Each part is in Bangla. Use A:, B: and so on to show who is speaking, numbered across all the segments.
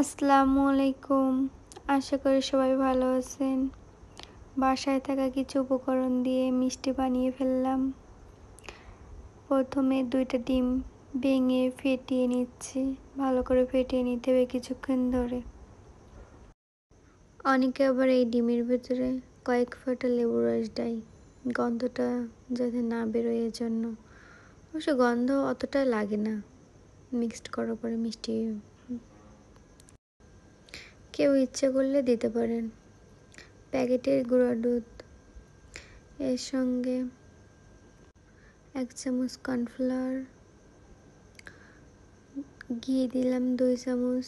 A: আসসালামু আলাইকুম। আশা করি সবাই ভালো আছেন। বাসায় থাকা কিছু উপকরণ দিয়ে মিষ্টি বানিয়ে ফেললাম। প্রথমে ২টা ডিম ভেঙে ফেটিয়ে নিচ্ছি। ভালো করে ফেটিয়ে নিতে হবে কিছুক্ষণ ধরে। অনেকে আবার এই ডিমের ভেতরে কয়েক ফোঁটা লেবুর রস দেয়, গন্ধটা যাতে না বেরোয় এজন্য। অবশ্য গন্ধ অতটা লাগে না মিক্সড করার পরে মিষ্টি। কেউ ইচ্ছে করলে দিতে পারেন। প্যাকেটের গুঁড়া দুধ, এর সঙ্গে ১ চামচ কর্নফ্লাওয়ার, ঘি দিলাম ২ চামচ।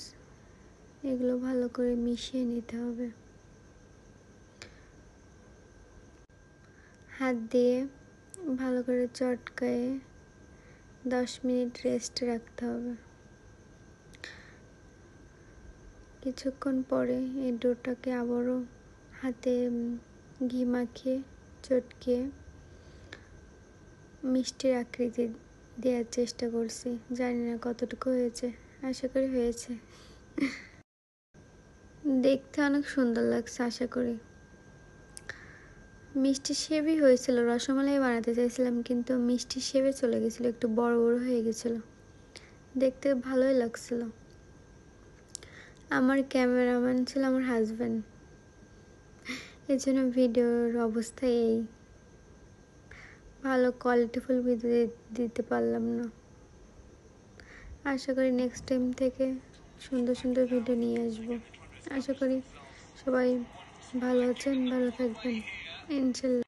A: এগুলো ভালো করে মিশিয়ে নিতে হবে। হাত দিয়ে ভালো করে চটকায়ে ১০ মিনিট রেস্টে রাখতে হবে। কিছুক্ষণ পরে এই ডোটাকে আবারও হাতে ঘি মাখিয়ে চটকিয়ে মিষ্টির আকৃতি দেওয়ার চেষ্টা করছি। জানি না কতটুকু হয়েছে, আশা করি হয়েছে। দেখতে অনেক সুন্দর লাগছে আশা করি। মিষ্টি সেবই হয়েছিল, রসমালাই বানাতে চাইছিলাম কিন্তু মিষ্টি সেবে চলে গেছিলো, একটু বড় বড় হয়ে গেছিলো। দেখতে ভালোই লাগছিল। আমার ক্যামেরাম্যান ছিল আমার হাজব্যান্ড, এই জন্য ভিডিওর অবস্থা এই। ভালো কোয়ালিটিফুল ভিডিও দিতে পারলাম না। আশা করি নেক্সট টাইম থেকে সুন্দর সুন্দর ভিডিও নিয়ে আসবো। আশা করি সবাই ভালো আছেন, ভালো থাকবেন ইনশাল্লাহ।